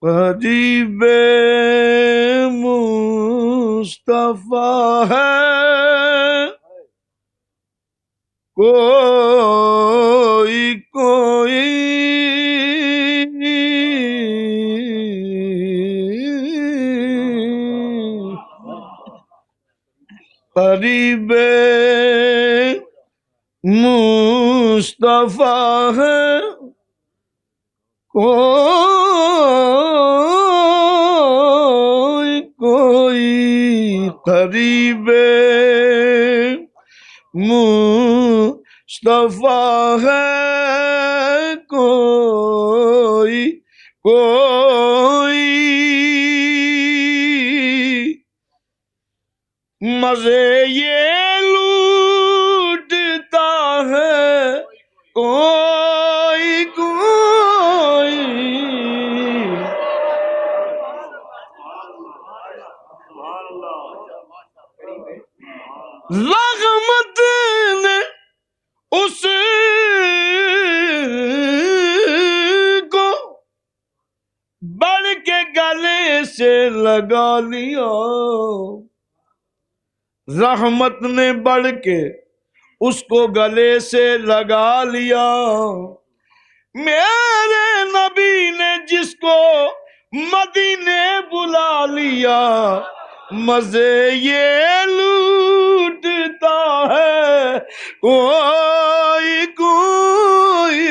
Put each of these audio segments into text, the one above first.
قریب مصطفیٰ ہے کوئی کوئی قریب مصطفیٰ ہے کوئی کوئی قریب مصطفیٰ ہے کوئی کوئی مزے یہ لوٹتا ہے کوئی کوئی رحمت نے اس کو بڑھ کے گلے سے لگا لیا رحمت نے بڑھ کے اس کو گلے سے لگا لیا میرے نبی نے جس کو مدینے بلا لیا مزے یہ لوٹتا ہے کوئی کوئی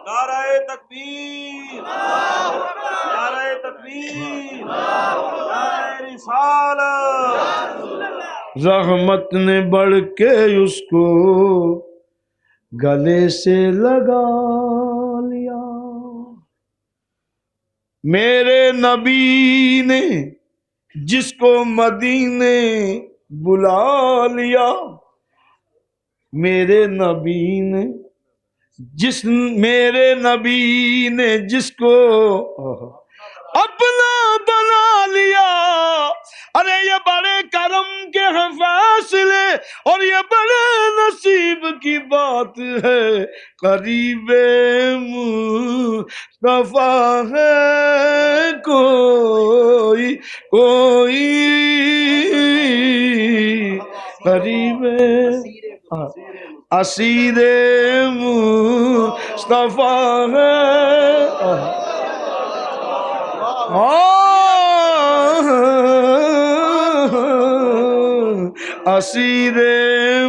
نعرہ تکبیر نعرہ تکبیر نعرہ رسالت رحمت نے بڑھ کے اس کو گلے سے لگا لیا میرے نبی نے جس کو مدینے بلا لیا میرے نبی نے جس کو اپنا بنا لیا ارے یہ بڑے کرم کے ہیں فیصلے اور یہ بڑے نصیب کی بات ہے قریب مصطفیٰ ہے کوئی کوئی قریب اسیر مصطفیٰ ہے اسیر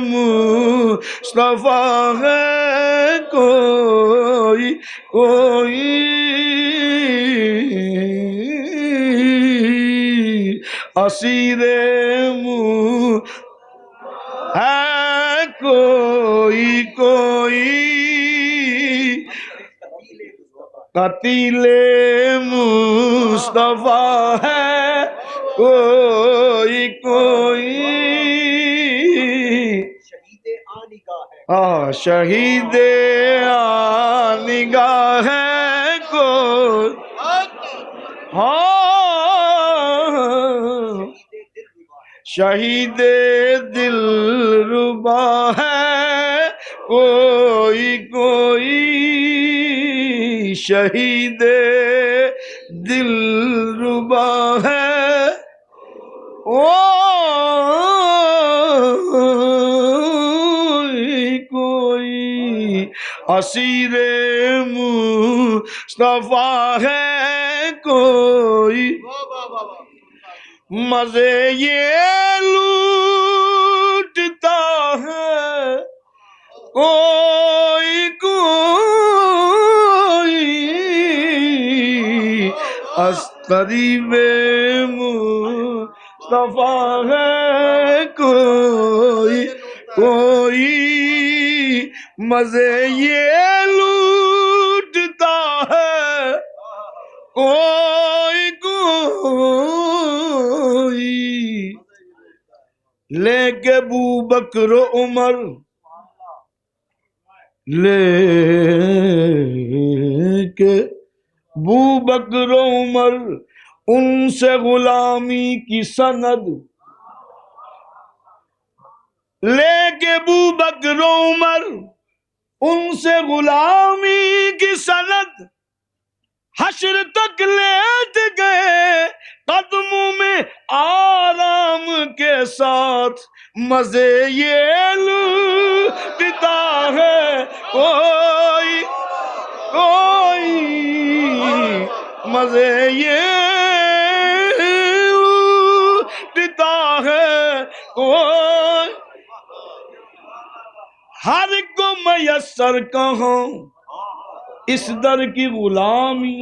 مصطفیٰ ہے کوئی کوئی اسیر ہے کوئی کوئی قتیل مصطفیٰ ہے کوئی کوئی شہید نگاہ ہے کوئی شہید دل ربا ہے کوئی کوئی شہید دل ربا ہے کوئی اسیر مصطفیٰ ہے کوئی مزے یہ لوٹتا ہے کوئی کوئی قریب مصطفیٰ ہے کوئی کوئی مزے یہ لوٹتا ہے کوئی کوئی لے کے ابو بکر و عمر لے کے ابو بکر و عمر ان سے غلامی کی سند لے کے ابو بکر و عمر ان سے غلامی کی سند حشر تک لیٹ گئے قدموں میں آرام کے ساتھ، مزے یہ لوٹتا ہے کوئی کوئی، مزے یہ لوٹتا ہے کوئی، ہر کو میسر کہاں اس در کی غلامی،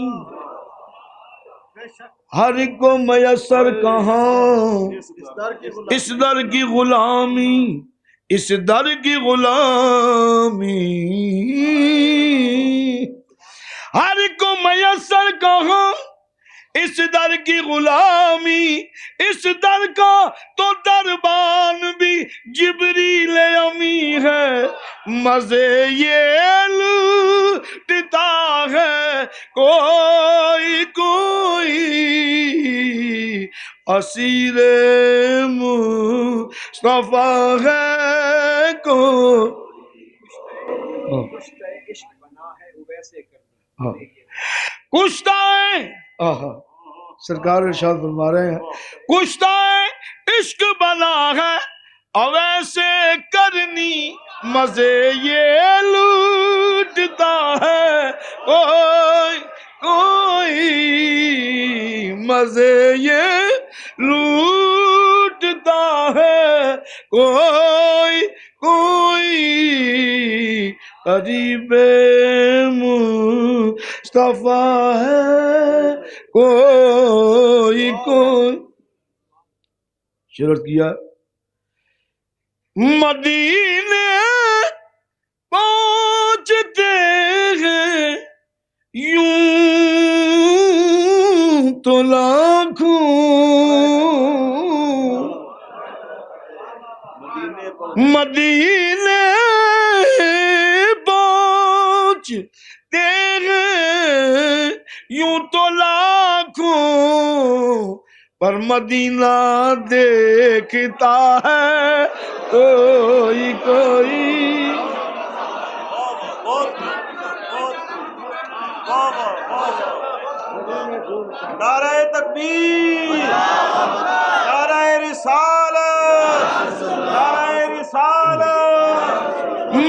ہر کو میسر کہاں اس در کی غلامی، اس در کی غلامی، ہر کو میسر کہاں اس در کی غلامی، اس در کا تو دربان بھی جبریل امی ہے، مزے یہ لوٹتا ہے کوئی کوئی، اسیر مصطفیٰ ہے کوئی، کشتہ سرکار ارشاد فرما رہے ہیں کشتہ عشق بنا ہے اویسے کرنی، مزے یہ لوٹتا ہے کوئی کوئی، مزے یہ لوٹتا ہے کوئی کوئی، قریب مصطفیٰ ہے کوئی کوئی، شرط کیا مدینے پہنچتے ہیں یوں تو لاکھوں، مدینے پہنچتے ہیں یوں تو لاکھوں، پر مدینہ دیکھتا ہے کوئی کوئی، نعرہ تکبیر، نعرہ رسالت، نعرہ رسالت،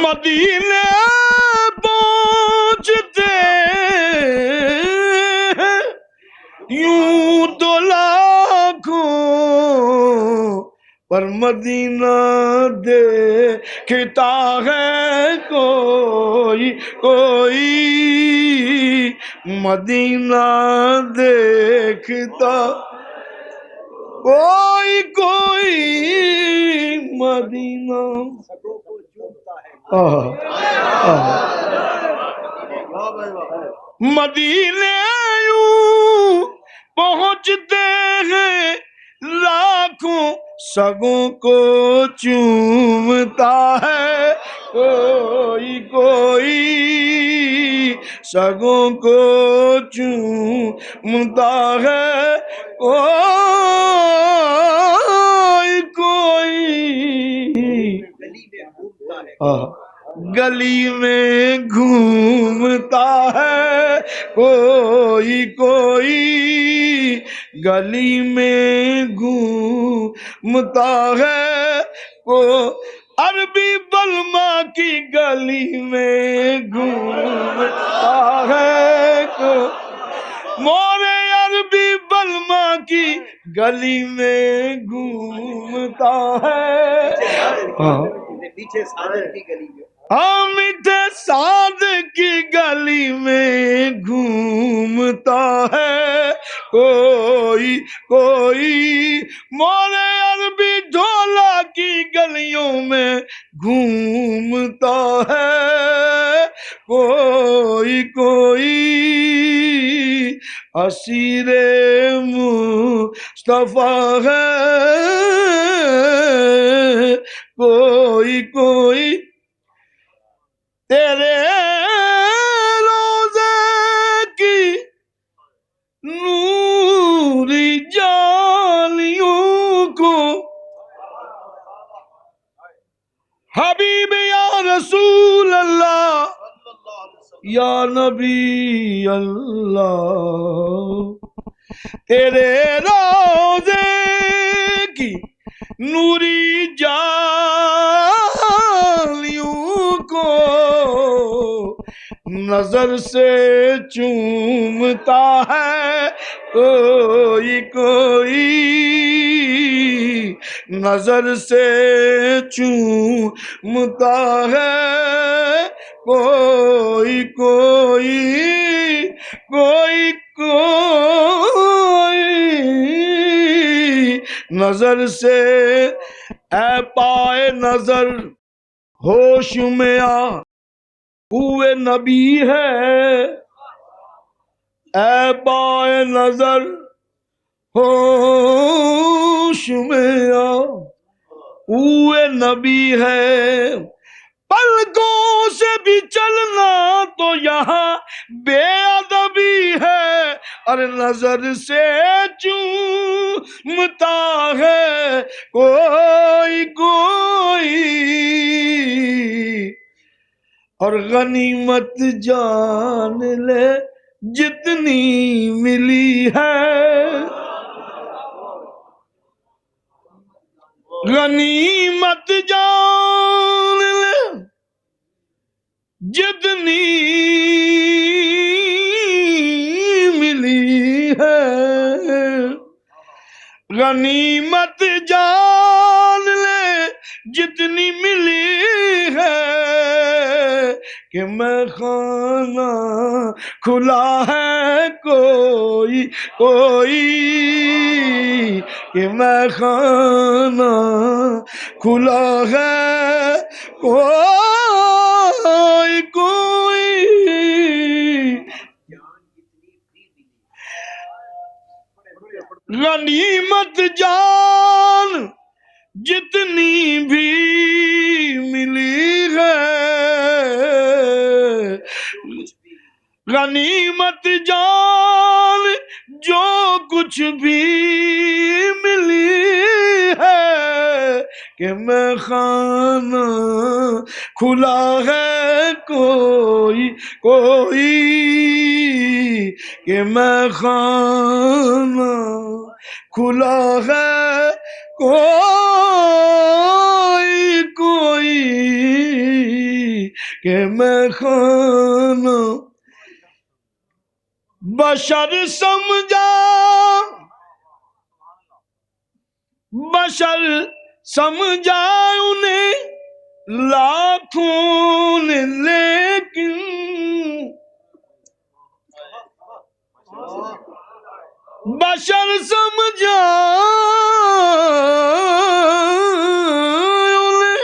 مدینے پہنچتے ہیں یوں تو لاکھوں، پر مدینہ دیکھتا ہے کوئی کوئی، مدینہ دیکھتا کوئی کوئی، مدینہ مدینے یوں پہنچتے ہیں لاکھوں، سگوں کو چومتا ہے کوئی کوئی، سگوں کو چومتا ہے کوئی کوئی، گلی میں گھومتا ہے کوئی کوئی، گلی میں گھومتا ہے عربی بلما کی گلی میں گھومتا ہے مورے عربی بلما کی گلی میں گھومتا ہے، پیچھے سعادت کی گلی میں، حامد صادق کی گلی میں گھومتا ہے کوئی کوئی، مولے عربی ڈھولا کی گلیوں میں گھومتا ہے کوئی کوئی، اسیر مصطفیٰ ہے کوئی کوئی، تیرے روزے کی نوری جالیوں کو حبیب یا رسول اللہ یا نبی اللہ، تیرے روزے کی نوری جالیوں کو نظر سے چومتا ہے کوئی کوئی، نظر سے چومتا ہے کوئی کوئی، کوئی کوئی نظر سے۔ اے پائے نظر ہوش میں آ، ہوئے نبی ہے، اے پائے نظر ہوش میں آ، ہوئے نبی ہے، پلکوں سے بھی چلنا تو یہاں بے ادبی ہے، اور نظر سے چومتا ہے کوئی کوئی، اور غنیمت جان لے جتنی ملی ہے، غنیمت جان لے جتنی ملی ہے، غنیمت جان لے جتنی ملی ہے، کہ میں خانہ کھلا ہے کوئی کوئی، کہ میں خانہ کھلا ہے کوئی کوئی، غنیمت جان جتنی بھی ملی ہے، غنیمت جان جو کچھ بھی ملی ہے، کہ میں خانہ کھلا ہے کوئی کوئی، کہ میں خانہ کھلا ہے کوئی کوئی، کہ میں خانہ بشر سمجھا، بشر سمجھا انہیں لاکھوں نے، لیکن بشر سمجھا انہیں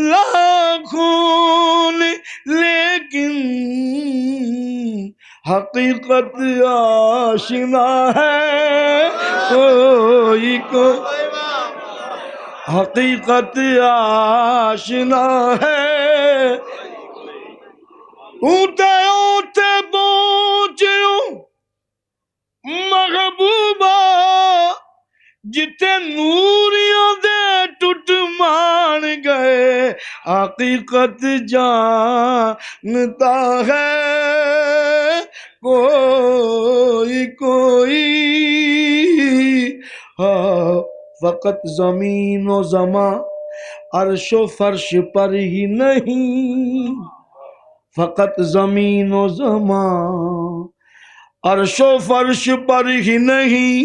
لاکھوں نے، لیکن حقیقت آشنا ہے کوئی کوئی، حقیقت آشنا ہے، اونتے اونتے پہنچے محبوبہ، جتے نوریاں دے ٹوٹ مان گئے، حقیقت جانتا ہے کوئی کوئی، ہاں فقط زمین و زمان عرش و فرش پر ہی نہیں، فقط زمین و زمان عرش و فرش پر ہی نہیں،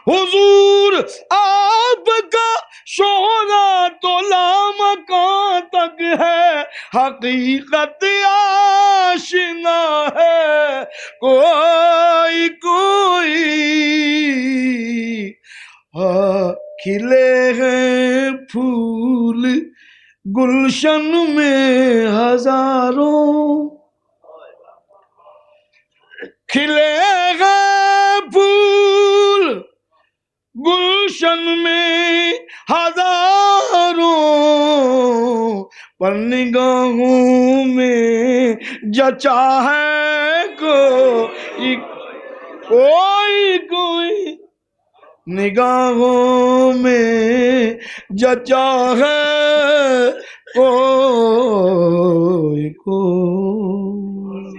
حضور آپ کا شہرا تو لامکان تک ہے، حقیقت آشنا ہے کوئی کوئی، کھلے ہیں پھول گلشن میں ہزاروں، کھلے گئے پھول گلشن میں ہزاروں، پر نگاہوں میں جچا ہے کوئی کوئی کوئی، نگاہوں میں جچا ہے کوئی کوئی۔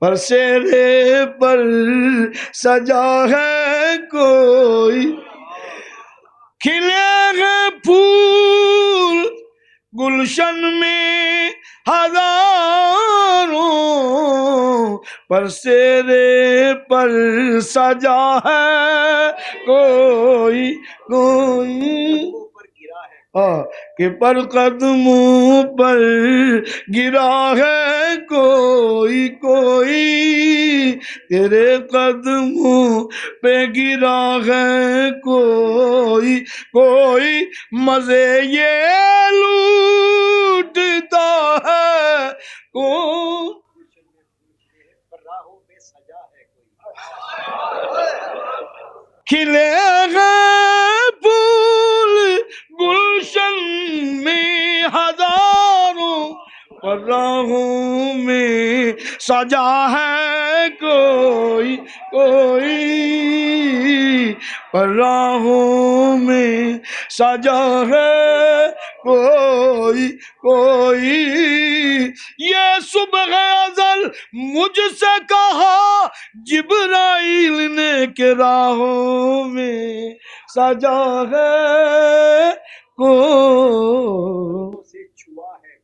پر سیرے پر سجا ہے کوئی کھلے ہیں پھول گلشن میں ہزاروں پر سیرے پر سجا ہے کوئی اوپر گرا ہے کہ پر قدموں پر گرا ہے کوئی تیرے قدموں پہ گرا ہے کوئی مزے یہ لوٹتا ہے کون پر راہوں میں سجا ہے کوئی کھلے ہیں پھول گلشن میں ہزاروں پر راہوں میں سجا ہے کوئی پر راہوں میں سجا ہے کوئی یہ صبح ازل مجھ سے کہا جبرائیل نے کہ راہوں میں سجا ہے کوئی سے چھوا ہے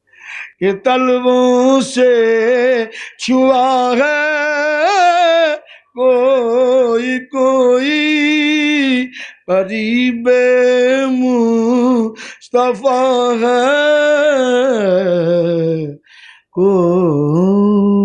کہ تلووں سے چھوا ہے کوئی قریب مصطفیٰ ہے کوئی